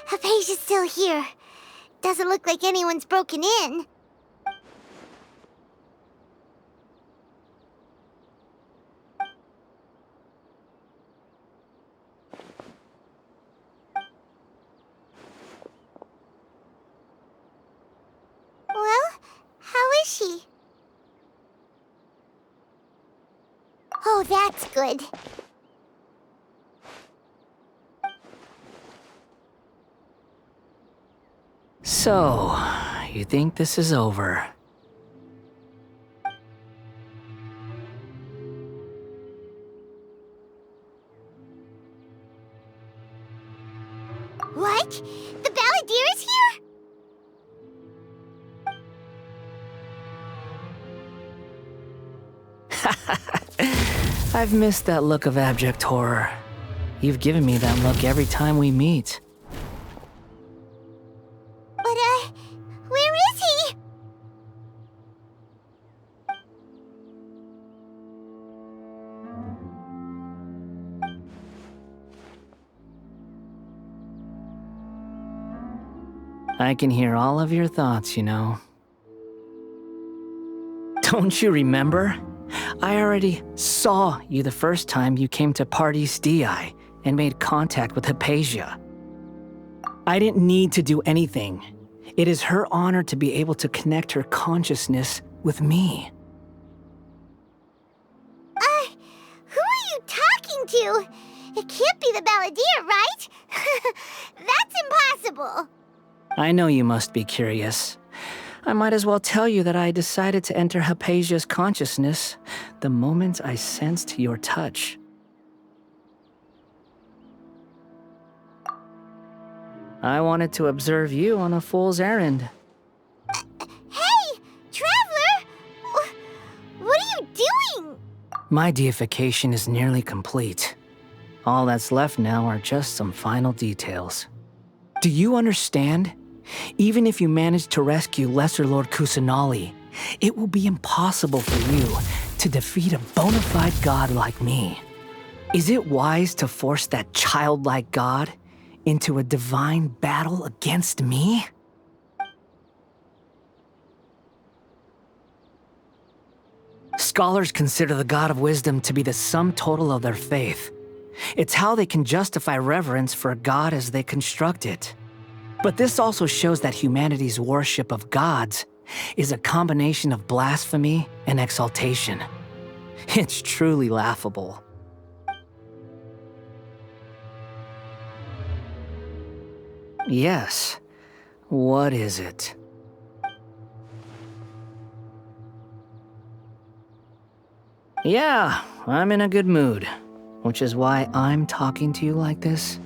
Apasia's still here. Doesn't look like anyone's broken in. Well, how is she? Oh, that's good. So, you think this is over? What? The Balladeer is here? I've missed that look of abject horror. You've given me that look every time we meet. But, where is he? I can hear all of your thoughts, you know. Don't you remember? I already saw you the first time you came to Party's DI and made contact with Apasia. I didn't need to do anything. It is her honor to be able to connect her consciousness with me. Who are you talking to? It can't be the Balladeer, right? That's impossible. I know you must be curious. I might as well tell you that I decided to enter Hypatia's consciousness the moment I sensed your touch. I wanted to observe you on a fool's errand. Hey, Traveler! What are you doing? My deification is nearly complete. All that's left now are just some final details. Do you understand? Even if you manage to rescue Lesser Lord Kusanali, it will be impossible for you to defeat a bona fide god like me. Is it wise to force that childlike god into a divine battle against me? Scholars consider the god of wisdom to be the sum total of their faith. It's how they can justify reverence for a god as they construct it. But this also shows that humanity's worship of gods is a combination of blasphemy and exaltation. It's truly laughable. Yes. What is it? Yeah, I'm in a good mood, which is why I'm talking to you like this.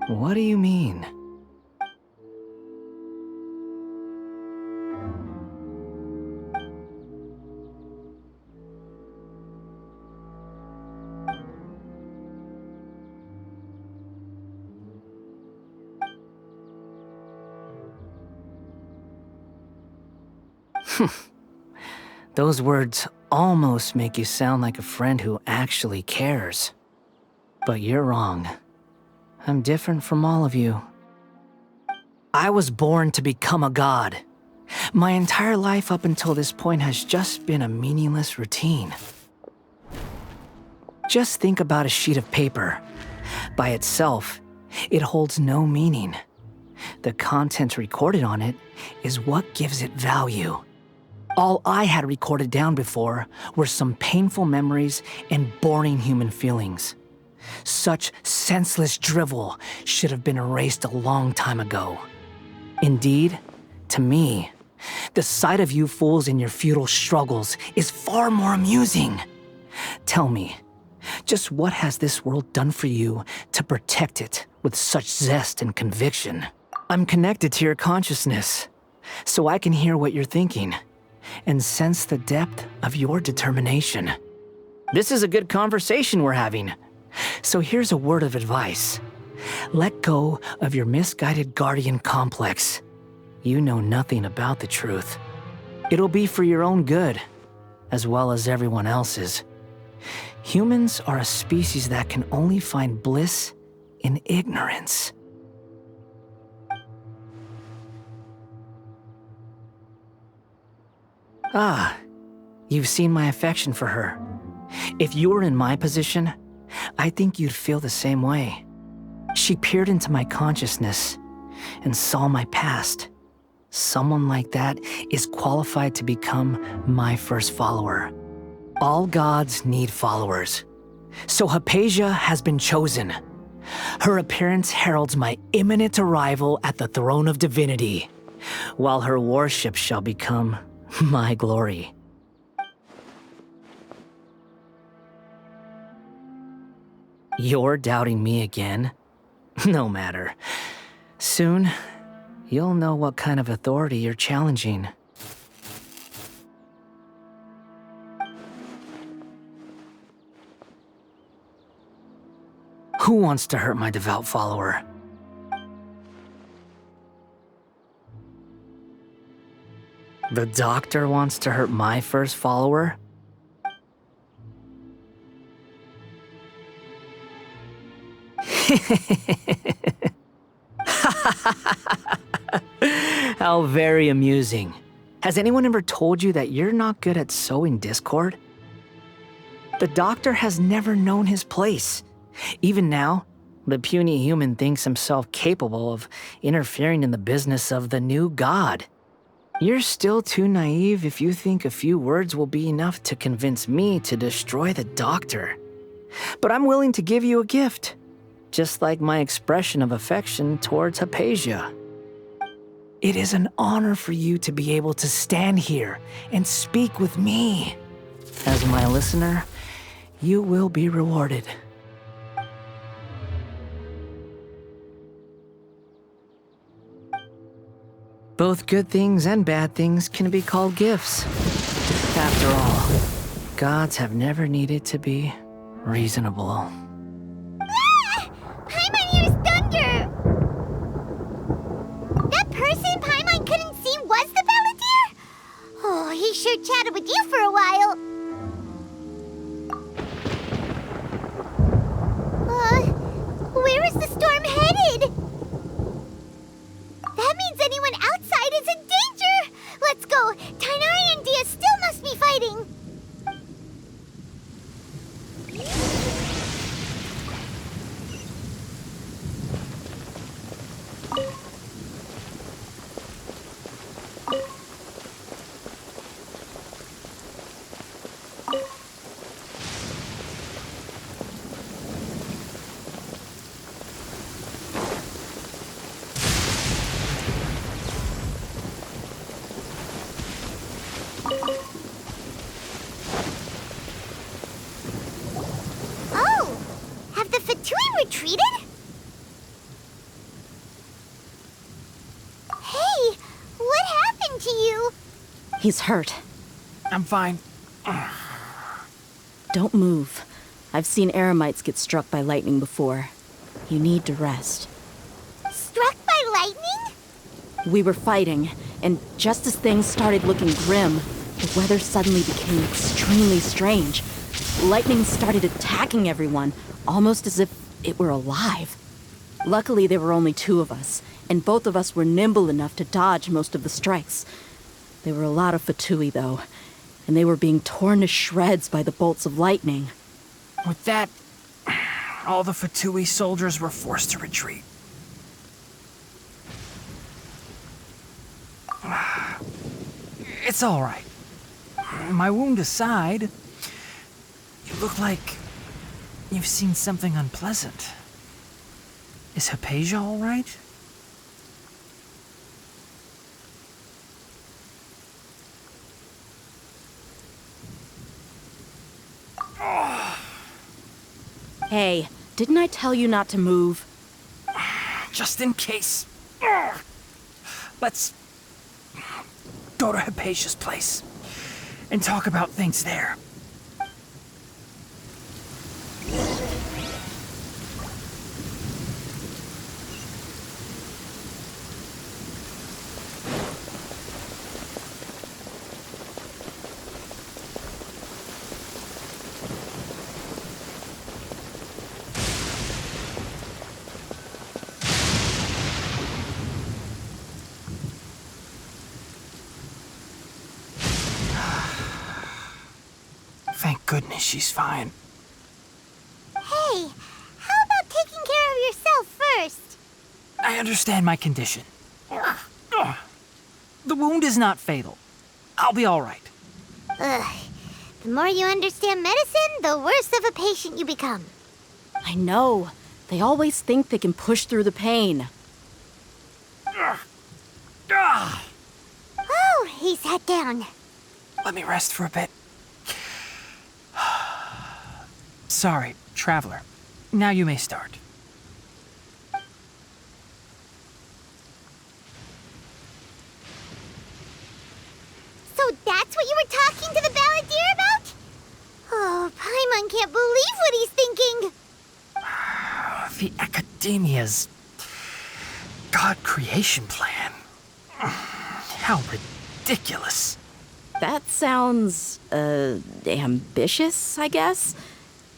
What do you mean? Those words almost make you sound like a friend who actually cares. But you're wrong. I'm different from all of you. I was born to become a god. My entire life up until this point has just been a meaningless routine. Just think about a sheet of paper. By itself, it holds no meaning. The content recorded on it is what gives it value. All I had recorded down before were some painful memories and boring human feelings. Such senseless drivel should have been erased a long time ago. Indeed, to me, the sight of you fools in your futile struggles is far more amusing. Tell me, just what has this world done for you to protect it with such zest and conviction? I'm connected to your consciousness, so I can hear what you're thinking and sense the depth of your determination. This is a good conversation we're having. So here's a word of advice. Let go of your misguided guardian complex. You know nothing about the truth. It'll be for your own good, as well as everyone else's. Humans are a species that can only find bliss in ignorance. Ah, you've seen my affection for her. If you were in my position, I think you'd feel the same way. She peered into my consciousness and saw my past. Someone like that is qualified to become my first follower. All gods need followers. So Hypatia has been chosen. Her appearance heralds my imminent arrival at the throne of divinity, while her worship shall become my glory. You're doubting me again? No matter. Soon, you'll know what kind of authority you're challenging. Who wants to hurt my devout follower? The doctor wants to hurt my first follower? How very amusing. Has anyone ever told you that you're not good at sowing discord? The doctor has never known his place. Even now, the puny human thinks himself capable of interfering in the business of the new god. You're still too naive if you think a few words will be enough to convince me to destroy the doctor. But I'm willing to give you a gift, just like my expression of affection towards Hypatia. It is an honor for you to be able to stand here and speak with me. As my listener, you will be rewarded. Both good things and bad things can be called gifts. After all, gods have never needed to be reasonable. Ah! Paimon hears thunder! That person Paimon couldn't see was the Balladeer? Oh, he sure chatted with you for a while. Where is the storm headed? That means anyone outside is in danger! Let's go! Tainari and Dia still must be fighting! Oh! Have the Fatui retreated? Hey! What happened to you? He's hurt. I'm fine. Don't move. I've seen eremites get struck by lightning before. You need to rest. Struck by lightning? We were fighting, and just as things started looking grim, the weather suddenly became extremely strange. Lightning started attacking everyone, almost as if it were alive. Luckily, there were only two of us, and both of us were nimble enough to dodge most of the strikes. There were a lot of Fatui, though, and they were being torn to shreds by the bolts of lightning. With that, all the Fatui soldiers were forced to retreat. It's all right. My wound aside, you look like you've seen something unpleasant. Is Hypatia all right? Hey, didn't I tell you not to move? Just in case. Let's go to Hypatia's place and talk about things there. Thank goodness she's fine. Hey, how about taking care of yourself first? I understand my condition. Ugh. The wound is not fatal. I'll be all right. Ugh. The more you understand medicine, the worse of a patient you become. I know. They always think they can push through the pain. Oh, he sat down. Let me rest for a bit. Sorry, traveler. Now you may start. So that's what you were talking to the balladeer about? Oh, Paimon can't believe what he's thinking. The Academia's God creation plan. How ridiculous. That sounds, ambitious, I guess?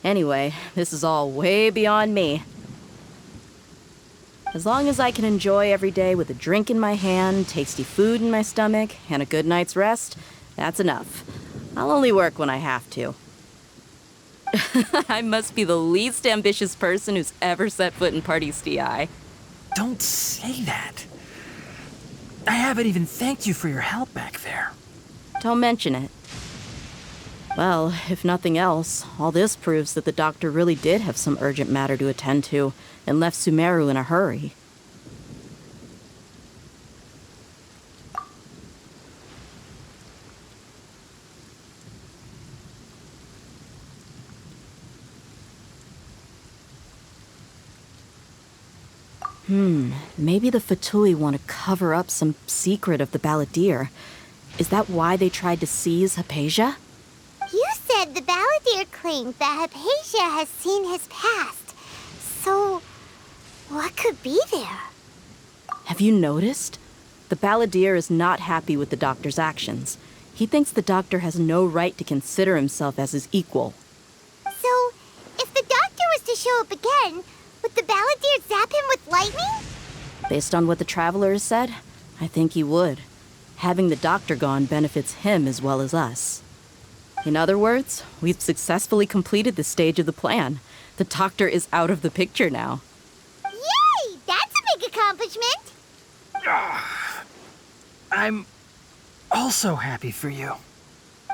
Anyway, this is all way beyond me. As long as I can enjoy every day with a drink in my hand, tasty food in my stomach, and a good night's rest, that's enough. I'll only work when I have to. I must be the least ambitious person who's ever set foot in Party's DI. Don't say that. I haven't even thanked you for your help back there. Don't mention it. Well, if nothing else, all this proves that the doctor really did have some urgent matter to attend to and left Sumeru in a hurry. Maybe the Fatui want to cover up some secret of the balladeer. Is that why they tried to seize Hypatia? You said the balladeer claimed that Hypatia has seen his past. So, what could be there? Have you noticed? The balladeer is not happy with the doctor's actions. He thinks the doctor has no right to consider himself as his equal. So, if the doctor was to show up again, would the balladeer zap him with lightning? Based on what the traveler has said, I think he would. Having the doctor gone benefits him as well as us. In other words, we've successfully completed this stage of the plan. The doctor is out of the picture now. Yay! That's a big accomplishment! I'm also happy for you.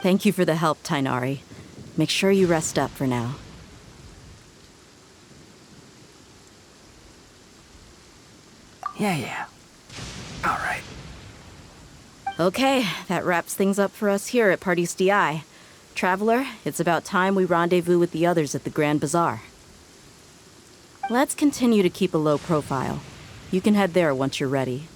Thank you for the help, Tainari. Make sure you rest up for now. Yeah. All right. Okay, that wraps things up for us here at Party's DI. Traveler, it's about time we rendezvous with the others at the Grand Bazaar. Let's continue to keep a low profile. You can head there once you're ready.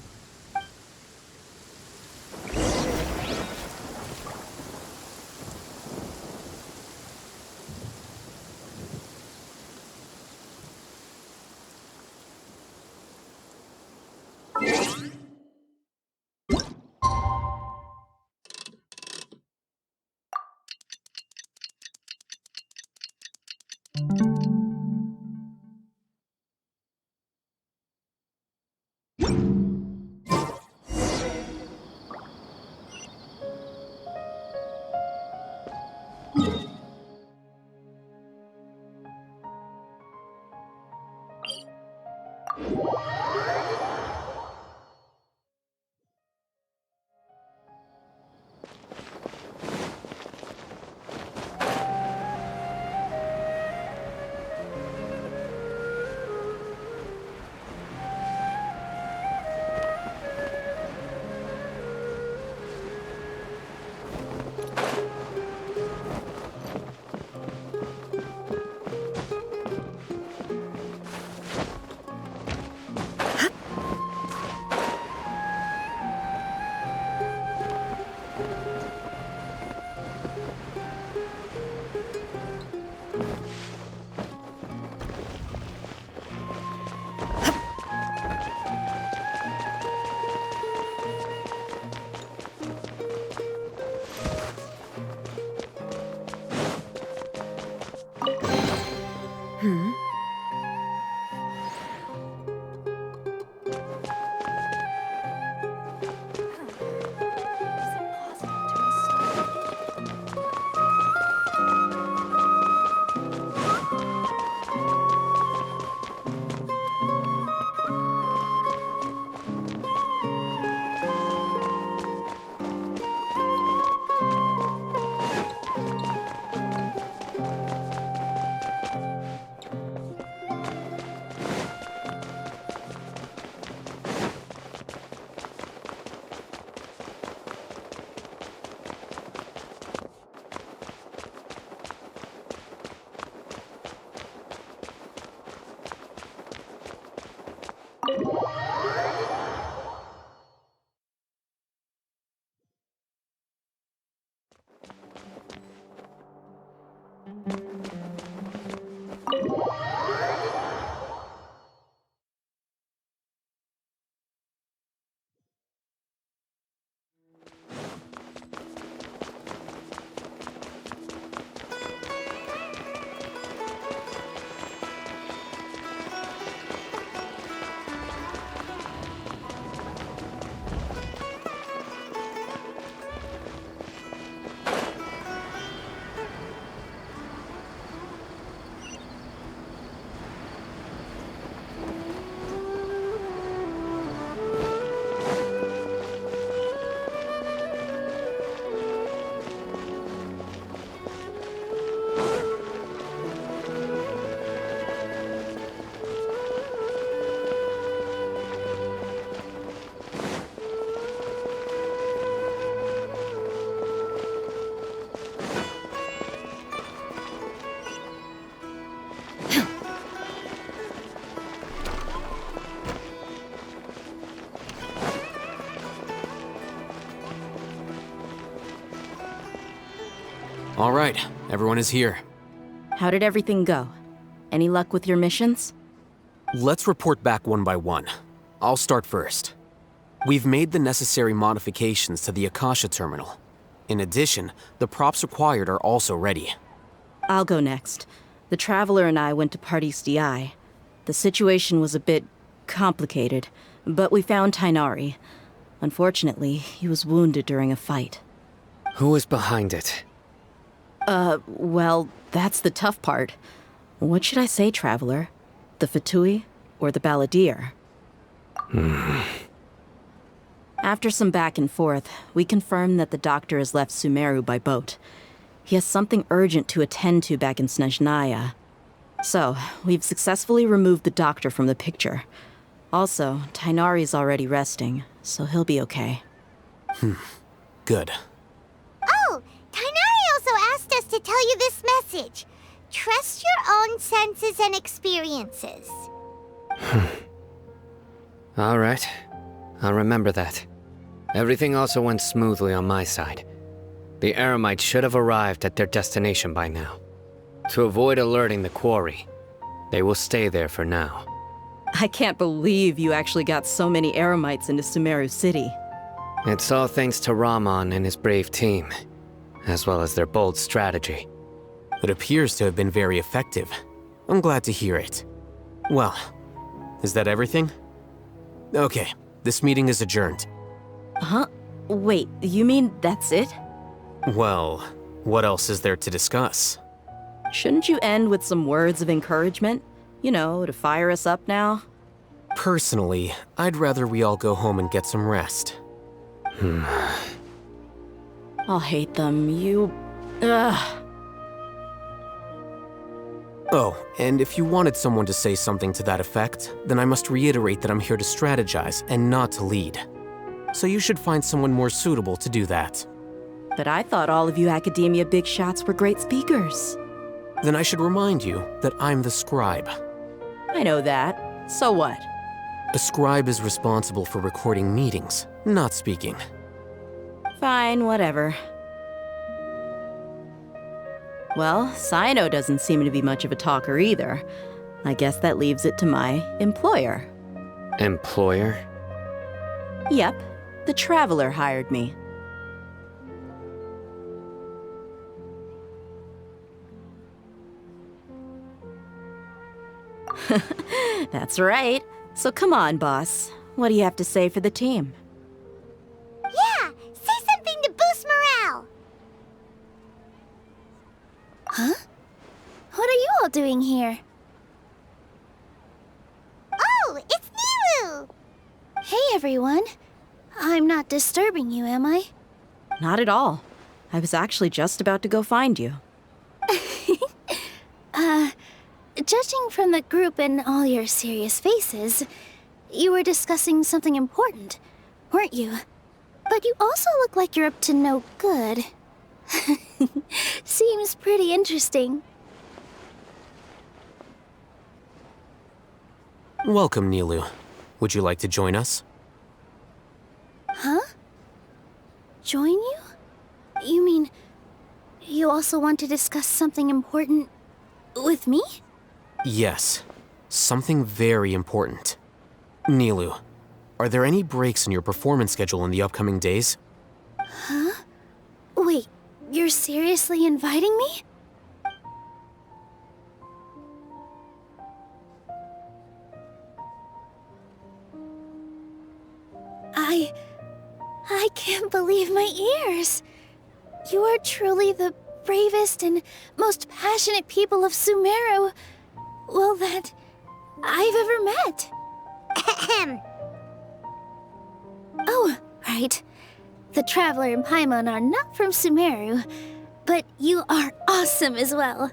All right, everyone is here. How did everything go? Any luck with your missions? Let's report back one by one. I'll start first. We've made the necessary modifications to the Akasha terminal. In addition, the props required are also ready. I'll go next. The Traveler and I went to Party's DI. The situation was a bit complicated, but we found Tainari. Unfortunately, he was wounded during a fight. Who was behind it? Well, that's the tough part. What should I say, Traveler? The Fatui or the Balladeer? After some back and forth, we confirmed that the doctor has left Sumeru by boat. He has something urgent to attend to back in Snezhnaya. So, we've successfully removed the doctor from the picture. Also, Tainari's already resting, so he'll be okay. Good. Oh, Tainari also asked us to tell you this message. Trust your own senses and experiences. All right. I'll remember that. Everything also went smoothly on my side. The Eremites should have arrived at their destination by now. To avoid alerting the quarry, they will stay there for now. I can't believe you actually got so many Eremites into Sumeru City. It's all thanks to Rahman and his brave team, as well as their bold strategy. It appears to have been very effective. I'm glad to hear it. Well, is that everything? Okay, this meeting is adjourned. Huh? Wait, you mean that's it? Well, what else is there to discuss? Shouldn't you end with some words of encouragement? You know, to fire us up now? Personally, I'd rather we all go home and get some rest. I'll hate them, Ugh. Oh, and if you wanted someone to say something to that effect, then I must reiterate that I'm here to strategize and not to lead. So you should find someone more suitable to do that. But I thought all of you academia big shots were great speakers. Then I should remind you that I'm the scribe. I know that. So what? A scribe is responsible for recording meetings, not speaking. Fine, whatever. Well, Sino doesn't seem to be much of a talker either. I guess that leaves it to my employer. Employer? Yep, the Traveler hired me. That's right. So come on, boss. What do you have to say for the team? Yeah, say something to boost morale. Huh? What are you all doing here? Oh, it's Nilu! Hey, everyone. I'm not disturbing you, am I? Not at all. I was actually just about to go find you. Judging from the group and all your serious faces, you were discussing something important, weren't you? But you also look like you're up to no good. Seems pretty interesting. Welcome, Nilu. Would you like to join us? Huh? Join you? You mean, you also want to discuss something important with me? Yes, something very important. Nilu, are there any breaks in your performance schedule in the upcoming days? Huh? Wait, you're seriously inviting me? I can't believe my ears. You are truly the bravest and most passionate people of Sumeru, well, that I've ever met. Ahem. Oh, right. The Traveler and Paimon are not from Sumeru, but you are awesome as well.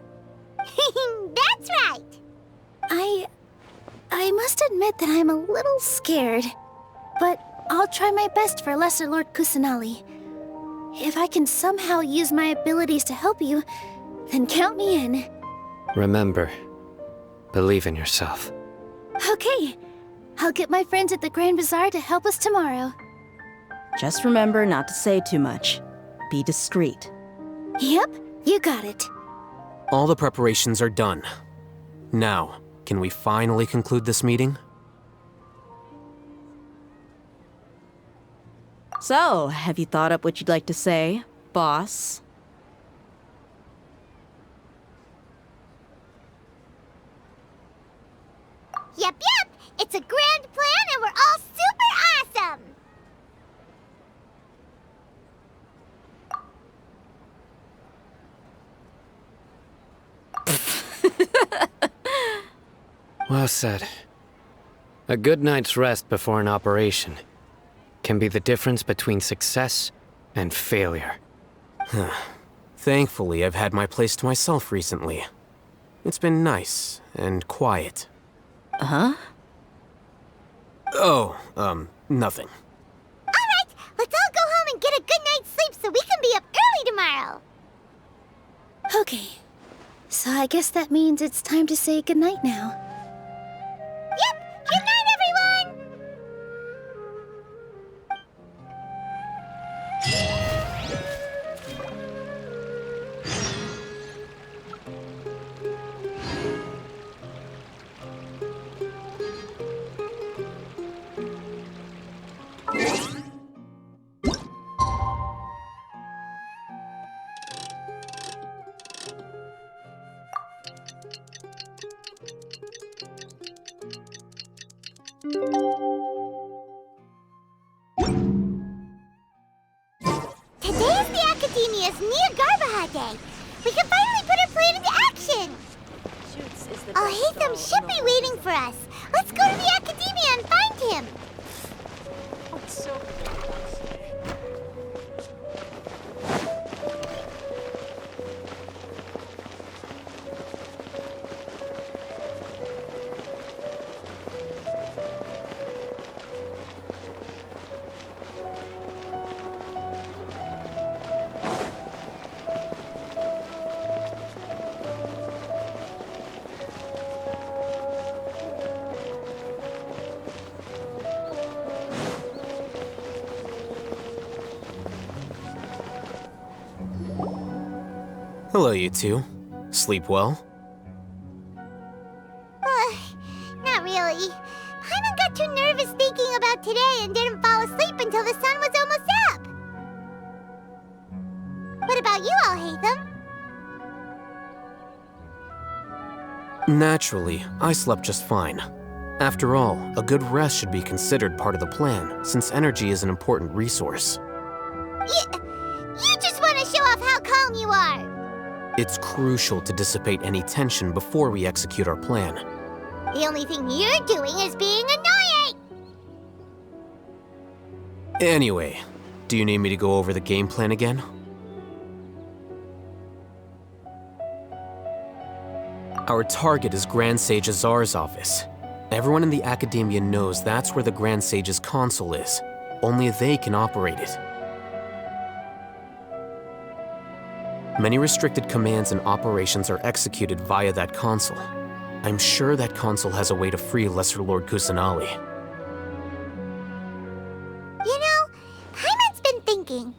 That's right. I must admit that I'm a little scared, but I'll try my best for Lesser Lord Kusanali. If I can somehow use my abilities to help you, then count me in. Remember, believe in yourself. Okay, I'll get my friends at the Grand Bazaar to help us tomorrow. Just remember not to say too much. Be discreet. Yep, You got it. All the preparations are done. Now, can we finally conclude this meeting? So, have you thought up what you'd like to say, boss? Yep. It's a grand plan and we're all super awesome. Well said. A good night's rest before an operation can be the difference between success and failure. Thankfully, I've had my place to myself recently. It's been nice and quiet. Huh? Oh, nothing. Alright, let's all go home and get a good night's sleep so we can be up early tomorrow. Okay, so I guess that means it's time to say goodnight now. Yep, good night everyone! Today is the Academia's Neogarbaha Day. We can finally put our plan into action. Hatham should be waiting for us. Let's go to the Academia and find him. Hello, you two. Sleep well? Not really. Paimon got too nervous thinking about today and didn't fall asleep until the sun was almost up. What about you all, Hatham? Naturally, I slept just fine. After all, a good rest should be considered part of the plan, since energy is an important resource. You just want to show off how calm you are. It's crucial to dissipate any tension before we execute our plan. The only thing you're doing is being annoying. Anyway, do you need me to go over the game plan again? Our target is Grand Sage Azar's office. Everyone in the Academia knows that's where the Grand Sage's console is. Only they can operate it. Many restricted commands and operations are executed via that console. I'm sure that console has a way to free Lesser Lord Kusanali. You know, Paimon's been thinking,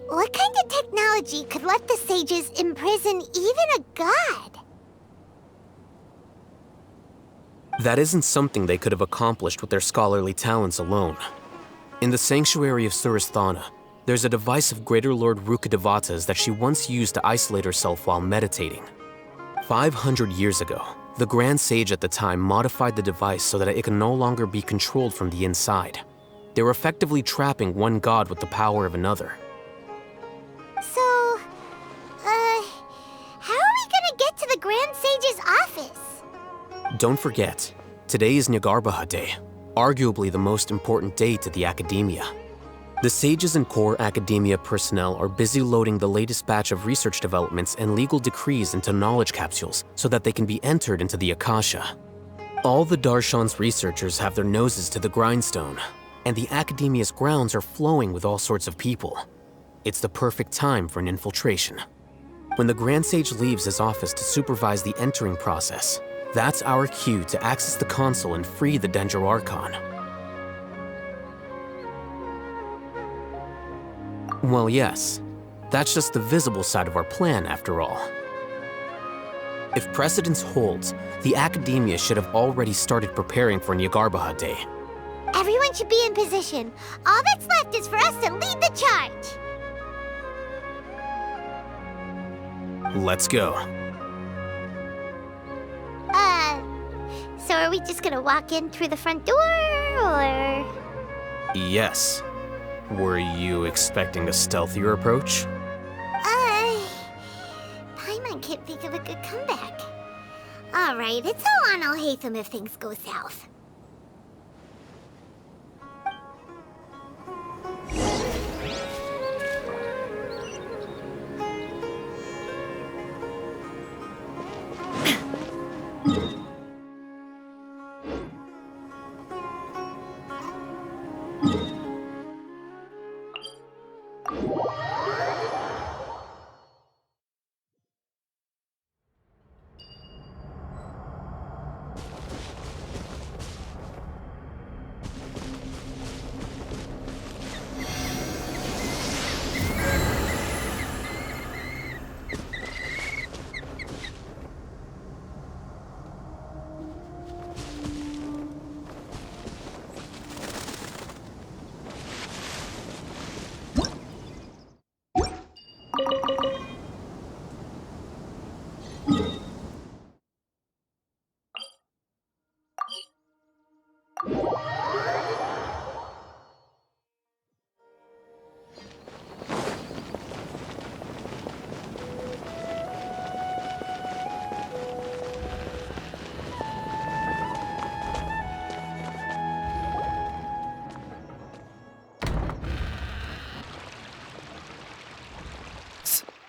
what kind of technology could let the sages imprison even a god? That isn't something they could have accomplished with their scholarly talents alone. In the Sanctuary of Surasthana, there's a device of Greater Lord Rukkhadevata's that she once used to isolate herself while meditating. 500 years ago, the Grand Sage at the time modified the device so that it could no longer be controlled from the inside. They were effectively trapping one god with the power of another. So, how are we gonna get to the Grand Sage's office? Don't forget, today is Neogarbaha Day, arguably the most important day to the Academia. The sages and core Academia personnel are busy loading the latest batch of research developments and legal decrees into knowledge capsules so that they can be entered into the Akasha. All the Darshan's researchers have their noses to the grindstone, and the Academia's grounds are flowing with all sorts of people. It's the perfect time for an infiltration. When the Grand Sage leaves his office to supervise the entering process, that's our cue to access the console and free the Dendro Archon. Well, yes. That's just the visible side of our plan, after all. If precedence holds, the Academia should have already started preparing for Nyargarbaha Day. Everyone should be in position. All that's left is for us to lead the charge. Let's go. So are we just gonna walk in through the front door, or...? Yes. Were you expecting a stealthier approach? Paimon can't think of a good comeback. Alright, it's all on Alhaitham if things go south.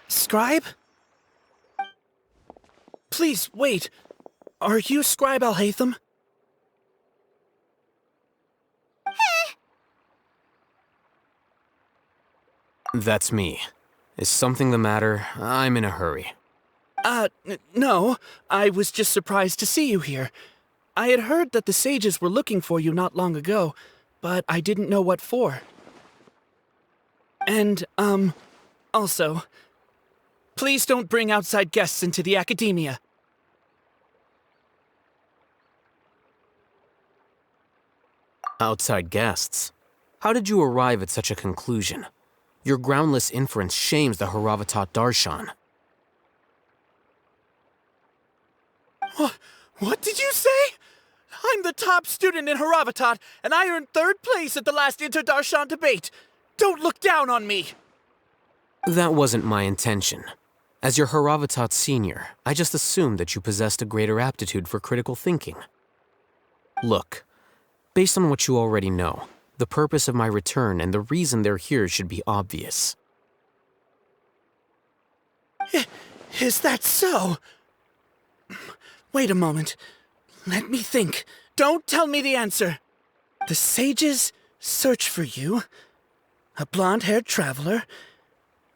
Scribe? Please, wait. Are you Scribe Alhaitham? That's me. Is something the matter? I'm in a hurry. No. I was just surprised to see you here. I had heard that the sages were looking for you not long ago, but I didn't know what for. And, also, please don't bring outside guests into the Academia. Outside guests? How did you arrive at such a conclusion? Your groundless inference shames the Haravatat Darshan. What did you say? I'm the top student in Haravatat, and I earned 3rd place at the last Inter-Darshan debate. Don't look down on me! That wasn't my intention. As your Haravatat senior, I just assumed that you possessed a greater aptitude for critical thinking. Look, based on what you already know, the purpose of my return and the reason they're here should be obvious. Is that so? Wait a moment. Let me think. Don't tell me the answer. The sages search for you. A blonde-haired traveler.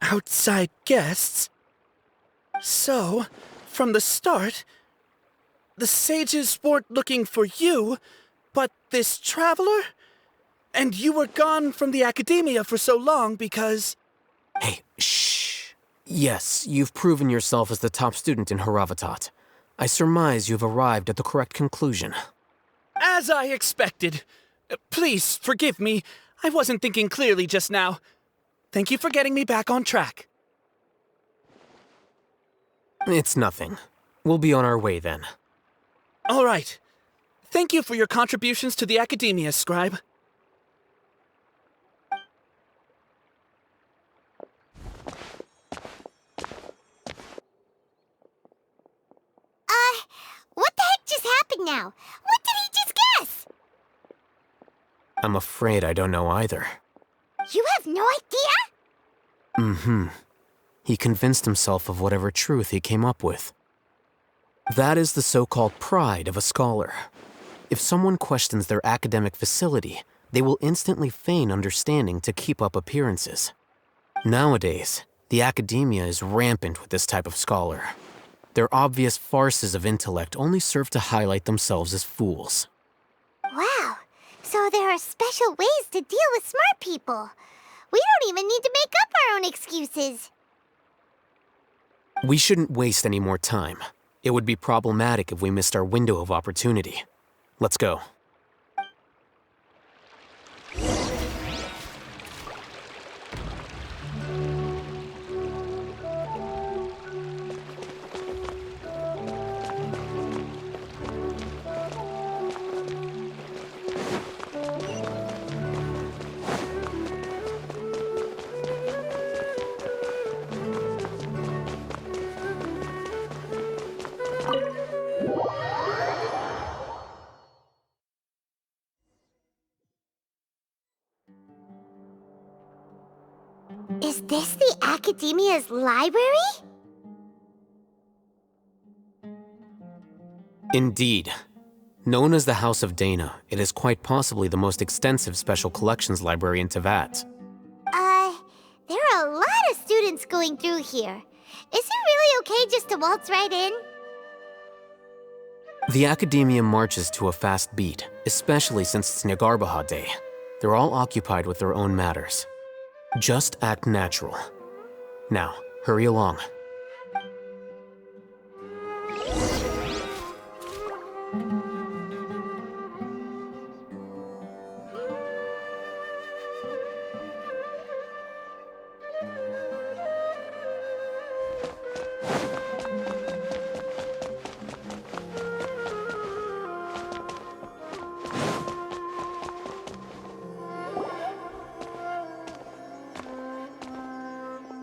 Outside guests. So, from the start, the sages weren't looking for you, but this traveler? And you were gone from the Academia for so long because... Hey, shh. Yes, you've proven yourself as the top student in Haravatat. I surmise you've arrived at the correct conclusion. As I expected. Please, forgive me. I wasn't thinking clearly just now. Thank you for getting me back on track. It's nothing. We'll be on our way then. All right. Thank you for your contributions to the Academia, Scribe. What the heck just happened now? What did he just guess? I'm afraid I don't know either. You have no idea? Mm-hmm. He convinced himself of whatever truth he came up with. That is the so-called pride of a scholar. If someone questions their academic facility, they will instantly feign understanding to keep up appearances. Nowadays, the Academia is rampant with this type of scholar. Their obvious farces of intellect only serve to highlight themselves as fools. Wow, so there are special ways to deal with smart people. We don't even need to make up our own excuses. We shouldn't waste any more time. It would be problematic if we missed our window of opportunity. Let's go. Is this the Academia's library? Indeed. Known as the House of Dana, it is quite possibly the most extensive special collections library in Teyvat. There are a lot of students going through here. Is it really okay just to waltz right in? The Academia marches to a fast beat, especially since it's Nagarbaha Day. They're all occupied with their own matters. Just act natural. Now, hurry along.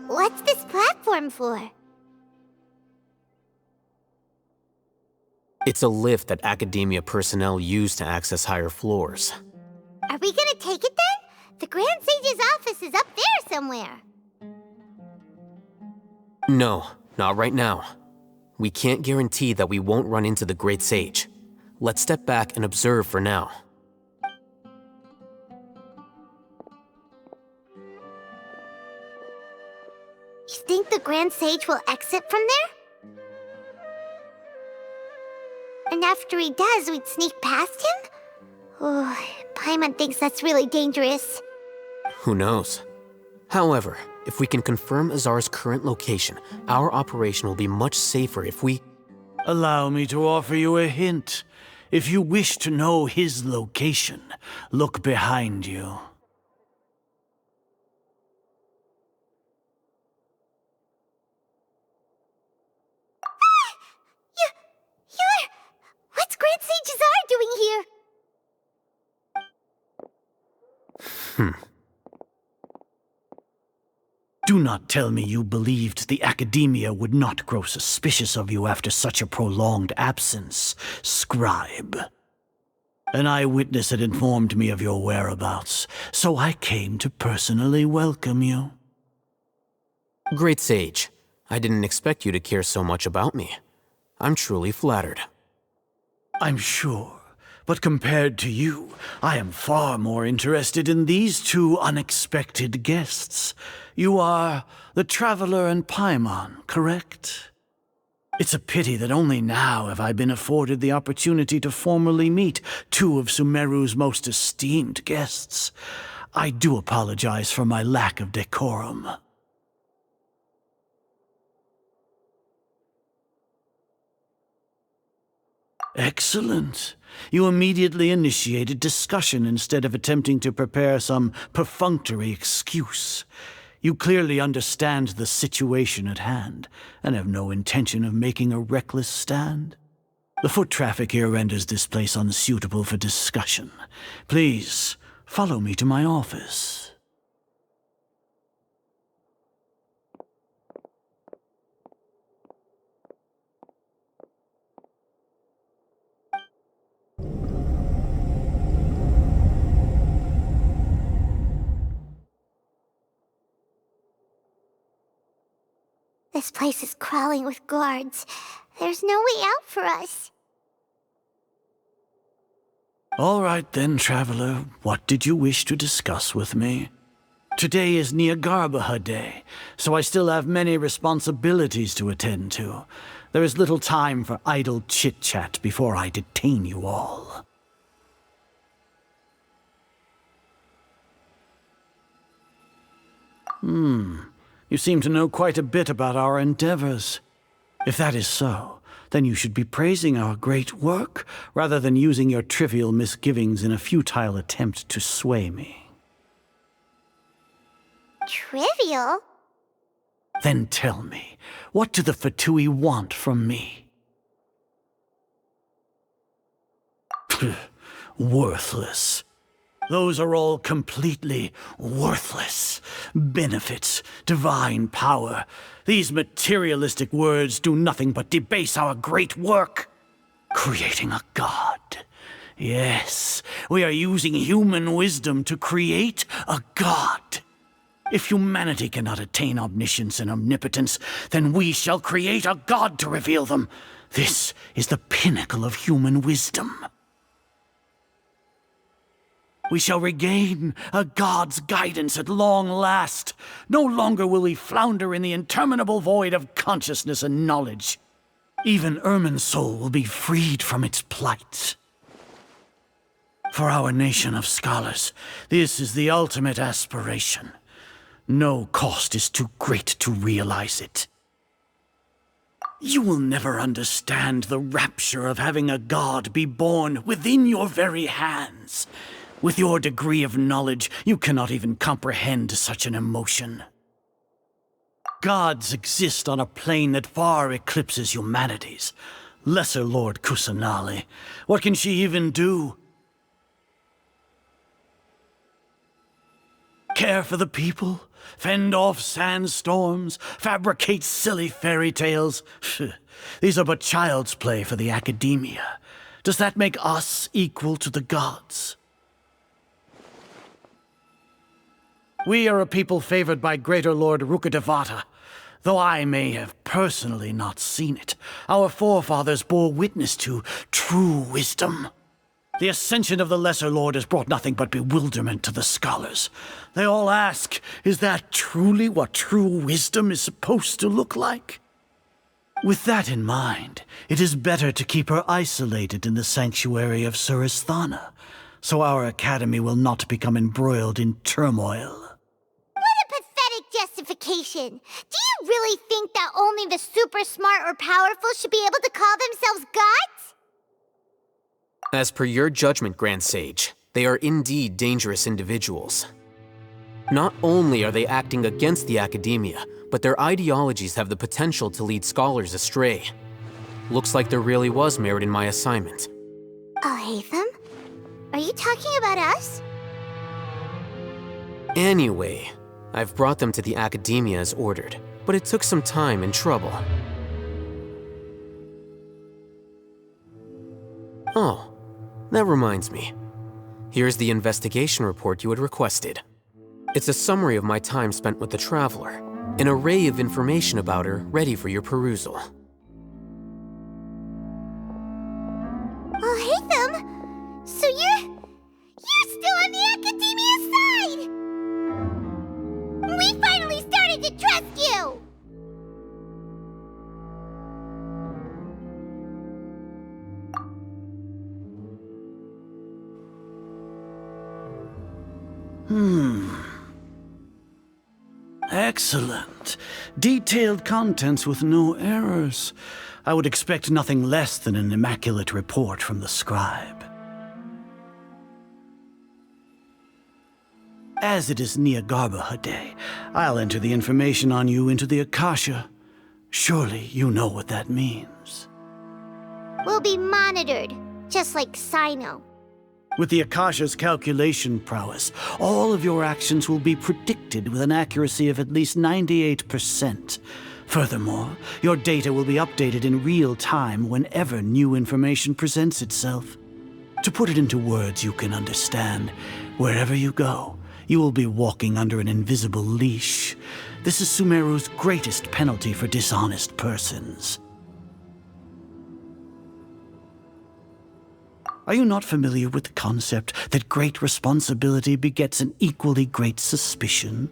What's this platform for? It's a lift that Academia personnel use to access higher floors. Are we gonna take it then? The Grand Sage's office is up there somewhere. No, not right now. We can't guarantee that we won't run into the Great Sage. Let's step back and observe for now. You think the Grand Sage will exit from there? And after he does, we'd sneak past him? Oh, Paimon thinks that's really dangerous. Who knows? However, if we can confirm Azar's current location, our operation will be much safer if we... Allow me to offer you a hint. If you wish to know his location, look behind you. What's Grand Sage Azar doing here? Do not tell me you believed the Academia would not grow suspicious of you after such a prolonged absence, scribe. An eyewitness had informed me of your whereabouts, so I came to personally welcome you. Great Sage, I didn't expect you to care so much about me. I'm truly flattered. I'm sure, but compared to you, I am far more interested in these two unexpected guests. You are the Traveler and Paimon, correct? It's a pity that only now have I been afforded the opportunity to formally meet two of Sumeru's most esteemed guests. I do apologize for my lack of decorum. Excellent. You immediately initiated discussion instead of attempting to prepare some perfunctory excuse. You clearly understand the situation at hand, and have no intention of making a reckless stand. The foot traffic here renders this place unsuitable for discussion. Please, follow me to my office. This place is crawling with guards. There's no way out for us. All right then, Traveler. What did you wish to discuss with me? Today is Nagarbaha Day, so I still have many responsibilities to attend to. There is little time for idle chit-chat before I detain you all. You seem to know quite a bit about our endeavors. If that is so, then you should be praising our great work, rather than using your trivial misgivings in a futile attempt to sway me. Trivial? Then tell me, what do the Fatui want from me? Worthless. Those are all completely worthless. Benefits, divine power. These materialistic words do nothing but debase our great work. Creating a god. Yes, we are using human wisdom to create a god. If humanity cannot attain omniscience and omnipotence, then we shall create a god to reveal them. This is the pinnacle of human wisdom. We shall regain a god's guidance at long last. No longer will we flounder in the interminable void of consciousness and knowledge. Even Ermin's soul will be freed from its plight. For our nation of scholars, this is the ultimate aspiration. No cost is too great to realize it. You will never understand the rapture of having a god be born within your very hands. With your degree of knowledge, you cannot even comprehend such an emotion. Gods exist on a plane that far eclipses humanity's. Lesser Lord Kusanali, what can she even do? Care for the people? Fend off sandstorms? Fabricate silly fairy tales? These are but child's play for the academia. Does that make us equal to the gods? We are a people favored by Greater Lord Rukadevata. Though I may have personally not seen it, our forefathers bore witness to true wisdom. The ascension of the Lesser Lord has brought nothing but bewilderment to the scholars. They all ask, is that truly what true wisdom is supposed to look like? With that in mind, it is better to keep her isolated in the sanctuary of Suristhana, so our academy will not become embroiled in turmoil. Justification. Do you really think that only the super smart or powerful should be able to call themselves gods? As per your judgment, Grand Sage, they are indeed dangerous individuals. Not only are they acting against the academia, but their ideologies have the potential to lead scholars astray. Looks like there really was merit in my assignment. Oh, Hatham? Are you talking about us? Anyway, I've brought them to the academia as ordered, but it took some time and trouble. Oh, that reminds me. Here's the investigation report you had requested. It's a summary of my time spent with the Traveler, an array of information about her ready for your perusal. Oh, Hatham! So you're still on the academia side! We finally started to trust you! Excellent. Detailed contents with no errors. I would expect nothing less than an immaculate report from the scribe. As it is Niagarbaha Day, I'll enter the information on you into the Akasha. Surely you know what that means. We'll be monitored, just like Sino. With the Akasha's calculation prowess, all of your actions will be predicted with an accuracy of at least 98%. Furthermore, your data will be updated in real time whenever new information presents itself. To put it into words you can understand, wherever you go, you will be walking under an invisible leash. This is Sumeru's greatest penalty for dishonest persons. Are you not familiar with the concept that great responsibility begets an equally great suspicion?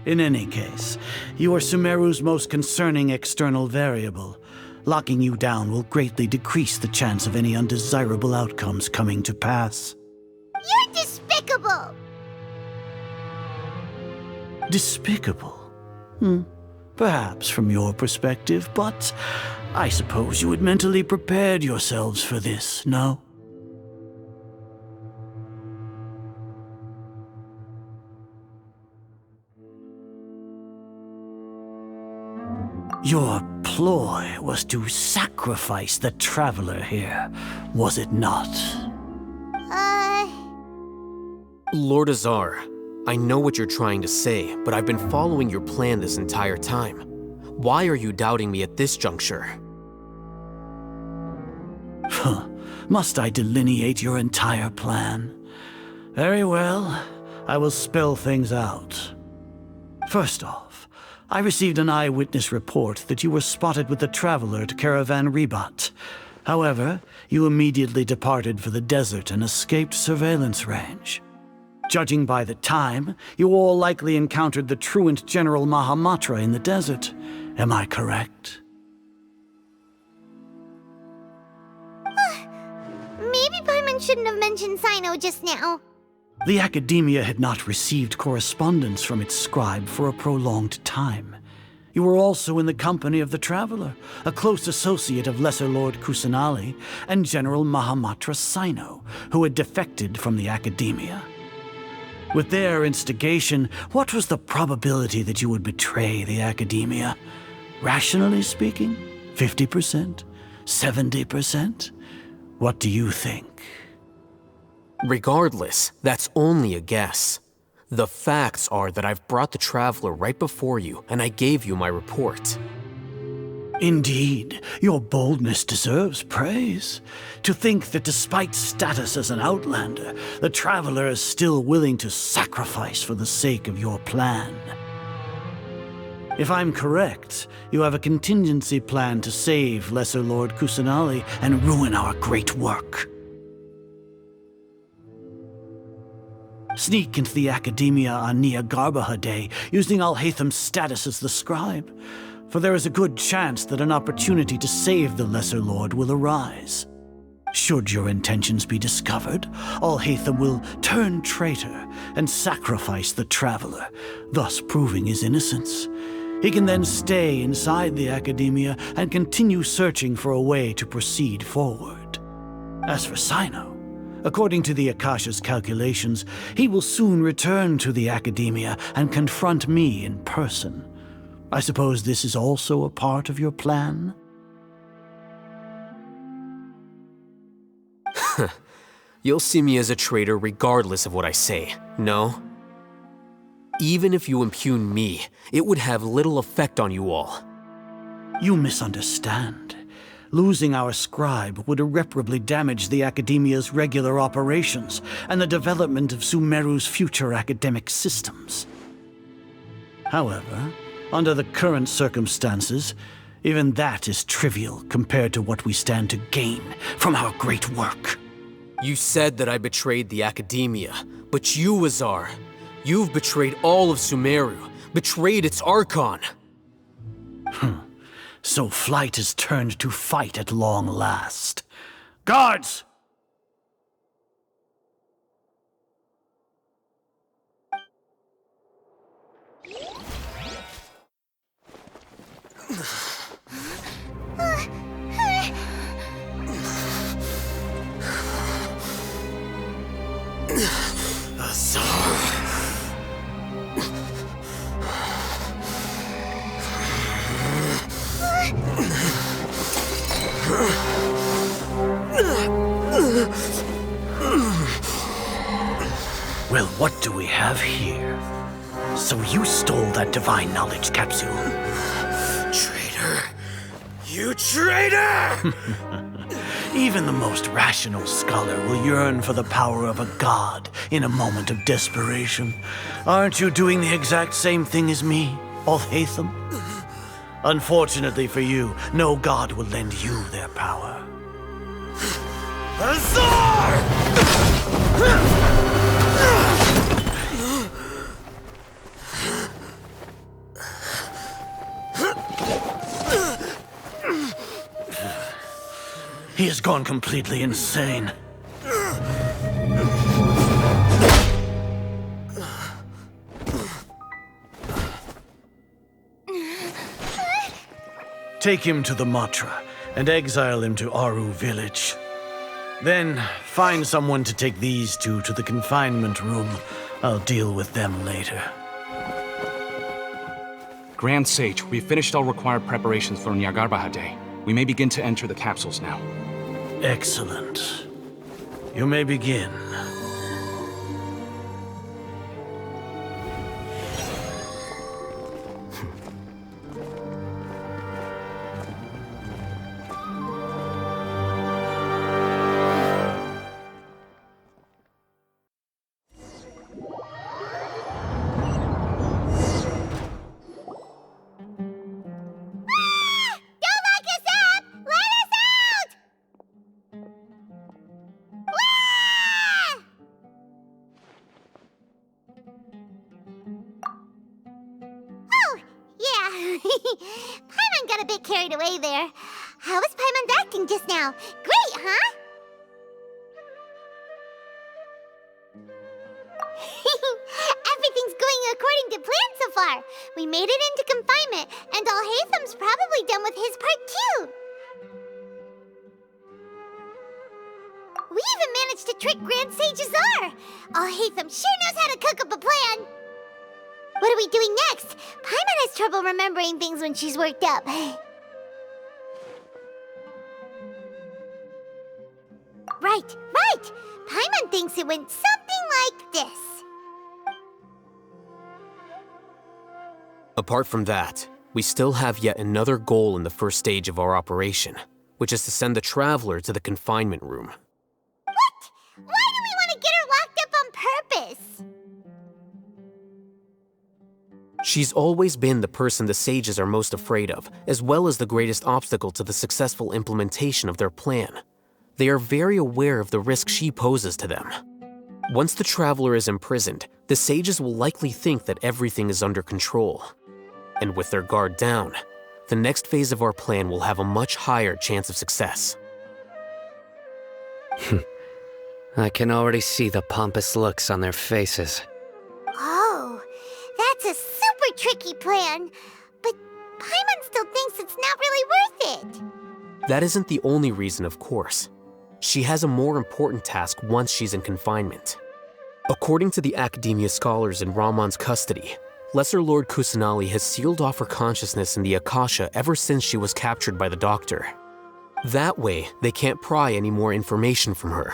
In any case, you are Sumeru's most concerning external variable. Locking you down will greatly decrease the chance of any undesirable outcomes coming to pass. You're despicable! Despicable. Perhaps from your perspective, but I suppose you had mentally prepared yourselves for this, no? Your ploy was to sacrifice the traveler here, was it not? Lord Azar, I know what you're trying to say, but I've been following your plan this entire time. Why are you doubting me at this juncture? Must I delineate your entire plan? Very well, I will spell things out. First off, I received an eyewitness report that you were spotted with the traveler to Caravan Ribat. However, you immediately departed for the desert and escaped surveillance range. Judging by the time, you all likely encountered the truant General Mahamatra in the desert. Am I correct? Maybe Paimon shouldn't have mentioned Sino just now. The Academia had not received correspondence from its scribe for a prolonged time. You were also in the company of the Traveler, a close associate of Lesser Lord Kusanali and General Mahamatra Sino, who had defected from the Academia. With their instigation, what was the probability that you would betray the Academia? Rationally speaking, 50%? 70%? What do you think? Regardless, that's only a guess. The facts are that I've brought the Traveler right before you, and I gave you my report. Indeed, your boldness deserves praise. To think that despite status as an outlander, the Traveler is still willing to sacrifice for the sake of your plan. If I'm correct, you have a contingency plan to save Lesser Lord Kusanali and ruin our great work. Sneak into the Academia on Niagarbaha Day, using Alhaitham's status as the scribe, for there is a good chance that an opportunity to save the Lesser Lord will arise. Should your intentions be discovered, Alhaitham will turn traitor and sacrifice the Traveler, thus proving his innocence. He can then stay inside the Academia and continue searching for a way to proceed forward. As for Sino, according to the Akasha's calculations, he will soon return to the Academia and confront me in person. I suppose this is also a part of your plan? You'll see me as a traitor regardless of what I say, no? Even if you impugn me, it would have little effect on you all. You misunderstand. Losing our scribe would irreparably damage the Academia's regular operations and the development of Sumeru's future academic systems. However, under the current circumstances, even that is trivial compared to what we stand to gain from our great work. You said that I betrayed the Academia, but you, Azar, you've betrayed all of Sumeru, betrayed its Archon. So flight has turned to fight at long last. Guards! Well, what do we have here? So you stole that divine knowledge capsule? Traitor! You traitor! Even the most rational scholar will yearn for the power of a god in a moment of desperation. Aren't you doing the exact same thing as me, Alhaitham? Unfortunately for you, no god will lend you their power. Azar! He has gone completely insane. Take him to the Matra and exile him to Aru village. Then find someone to take these two to the confinement room. I'll deal with them later. Grand Sage, we've finished all required preparations for Nyagarbha Day. We may begin to enter the capsules now. Excellent. You may begin. Don't lock us up! Let us out! Wah! Oh, yeah. Paimon got a bit carried away there. How was Paimon's acting just now? Great, huh? Everything's going according to plan so far. We made it into confinement, and Alhaitham's probably done with his part too. We even managed to trick Grand Sage Azar. Alhaitham sure knows how to cook up a plan. What are we doing next? Paimon has trouble remembering things when she's worked up. Right. Paimon thinks it went something like this. Apart from that, we still have yet another goal in the first stage of our operation, which is to send the Traveler to the confinement room. What? Why do we want to get her locked up on purpose? She's always been the person the sages are most afraid of, as well as the greatest obstacle to the successful implementation of their plan. They are very aware of the risk she poses to them. Once the Traveler is imprisoned, the sages will likely think that everything is under control. And with their guard down, the next phase of our plan will have a much higher chance of success. I can already see the pompous looks on their faces. Oh, that's a super tricky plan. But Paimon still thinks it's not really worth it. That isn't the only reason, of course. She has a more important task once she's in confinement. According to the Academia scholars in Ramon's custody, Lesser Lord Kusanali has sealed off her consciousness in the Akasha ever since she was captured by the Doctor. That way, they can't pry any more information from her.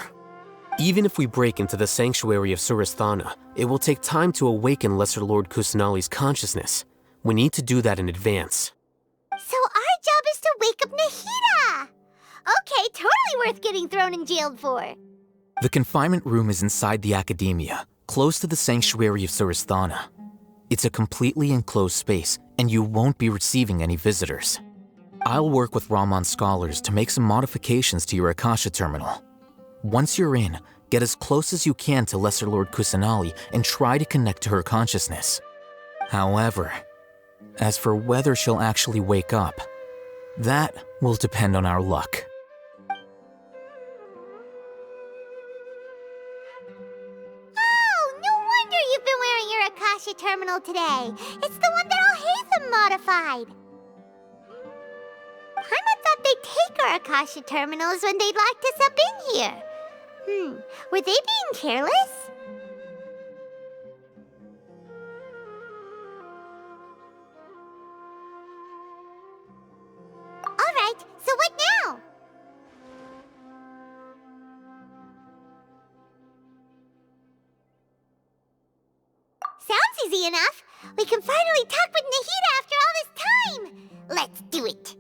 Even if we break into the sanctuary of Surasthana, it will take time to awaken Lesser Lord Kusanali's consciousness. We need to do that in advance. So our job is to wake up Nahida! Okay, totally worth getting thrown in jail for. The confinement room is inside the Academia, close to the sanctuary of Surasthana. It's a completely enclosed space, and you won't be receiving any visitors. I'll work with Ramon's scholars to make some modifications to your Akasha terminal. Once you're in, get as close as you can to Lesser Lord Kusanali and try to connect to her consciousness. However, as for whether she'll actually wake up, that will depend on our luck. Oh, no wonder you've been wearing your Akasha terminal today. It's the one that Alhaitham modified. Paimon thought they'd take our Akasha terminals when they locked us up in here. Were they being careless? Alright, so what now? Sounds easy enough. We can finally talk with Nahida after all this time. Let's do it.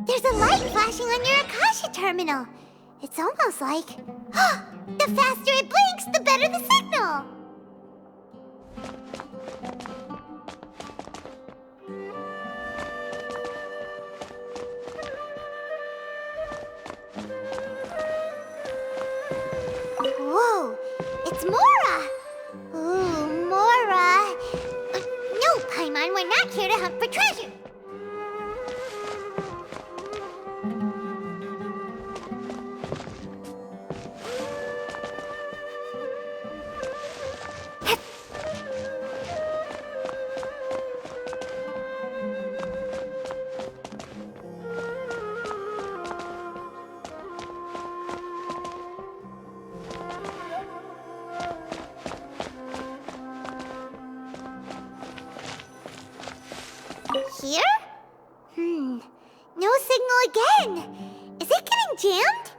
There's a light flashing on your Akasha terminal. It's almost like... the faster it blinks, the better the signal! Whoa! It's Mora! Ooh, Mora! No, Paimon, we're not here to hunt for treasure! Here? No signal again. Is it getting jammed?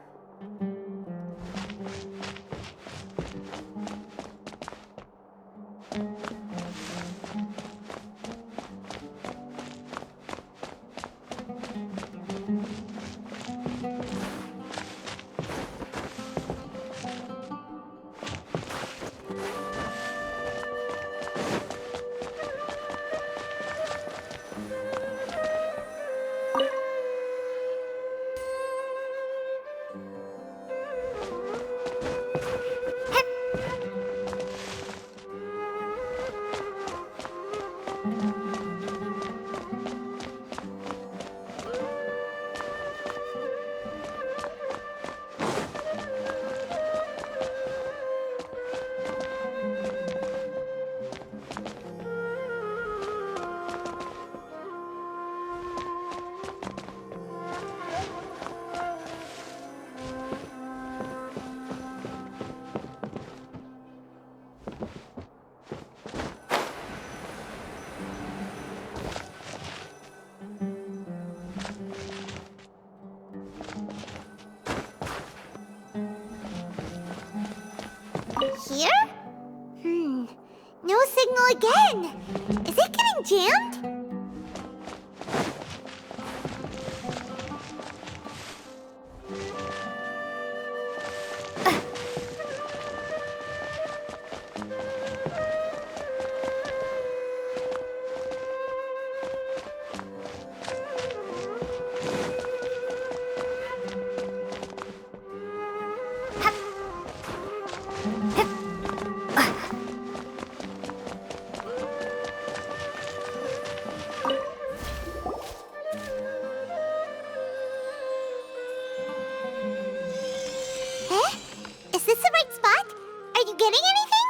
Here? No signal again. Is it getting jammed? Is this the right spot? Are you getting anything?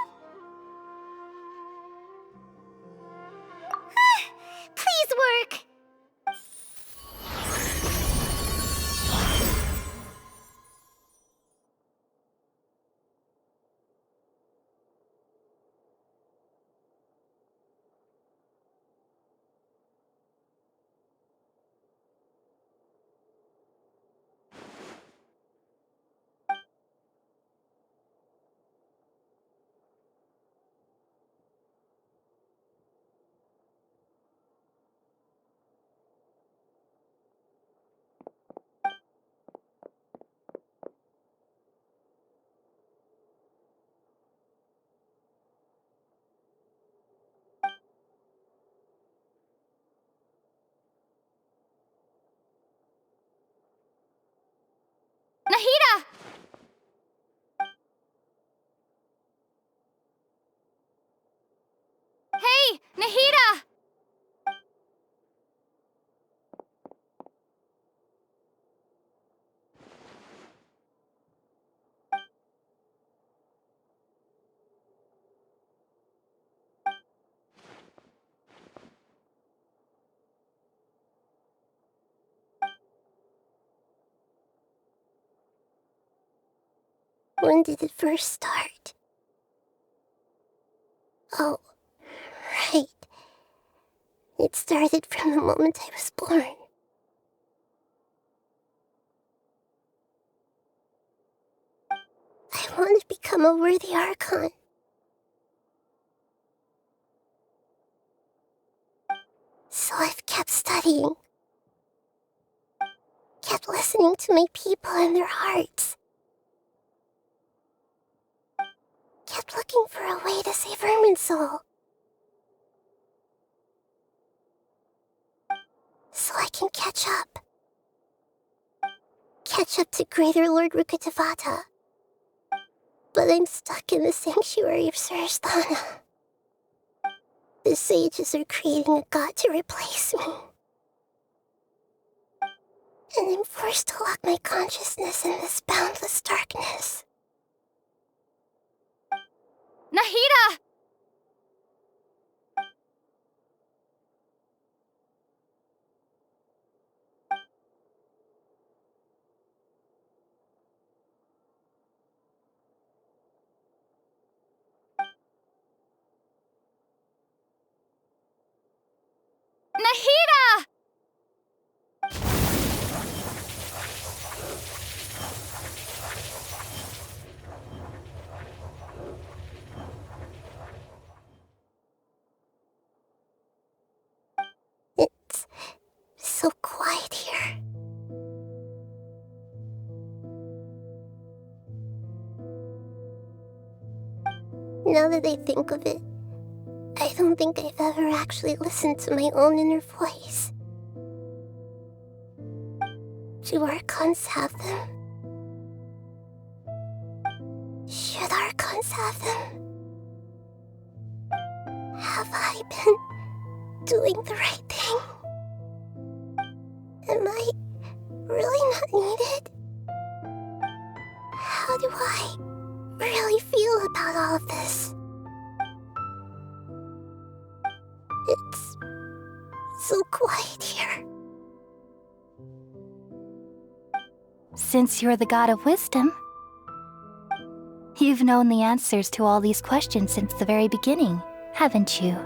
Please work. Nahida! Hey, Nahida! When did it first start? Oh, right. It started from the moment I was born. I want to become a worthy Archon. So I've kept studying. Kept listening to my people and their hearts. Kept looking for a way to save Irminsul. So I can catch up. Catch up to Greater Lord Rukkhadevata. But I'm stuck in the sanctuary of Surasthana. The sages are creating a god to replace me. And I'm forced to lock my consciousness in this boundless darkness. Nahida! Nahida! Now that I think of it, I don't think I've ever actually listened to my own inner voice. Do Archons have them? Should Archons have them? Have I been doing the right thing? Am I really not needed? How do I really feel about all of this? It's so quiet here. Since you're the god of wisdom, you've known the answers to all these questions since the very beginning, haven't you?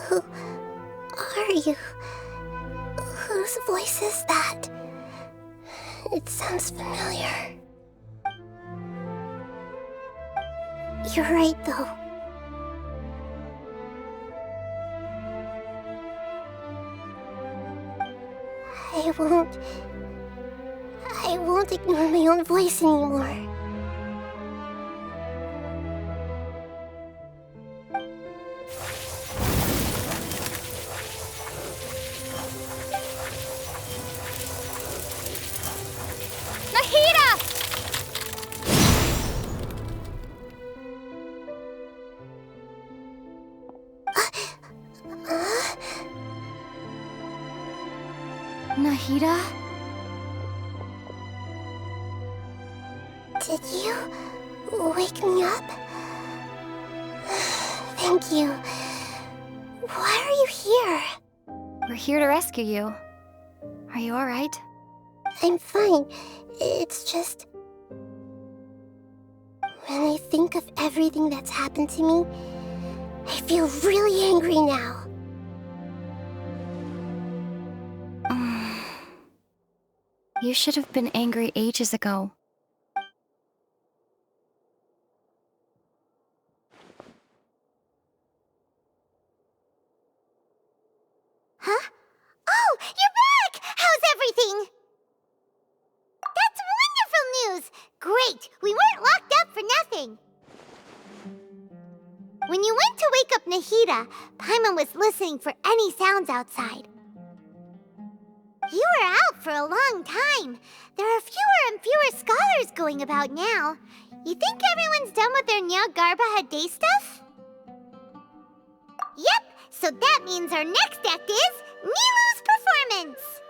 Who are you? Whose voice is that? It sounds familiar. You're right, though. I won't ignore my own voice anymore. Nahida? Did you wake me up? Thank you. Why are you here? We're here to rescue you. Are you alright? I'm fine. It's just... when I think of everything that's happened to me, I feel really angry now. You should have been angry ages ago. Huh? Oh, you're back! How's everything? That's wonderful news! Great! We weren't locked up for nothing! When you went to wake up Nahida, Paimon was listening for any sounds outside. You were out for a long time. There are fewer and fewer scholars going about now. You think everyone's done with their Nyargarba Day stuff? Yep, so that means our next act is Nilu's performance!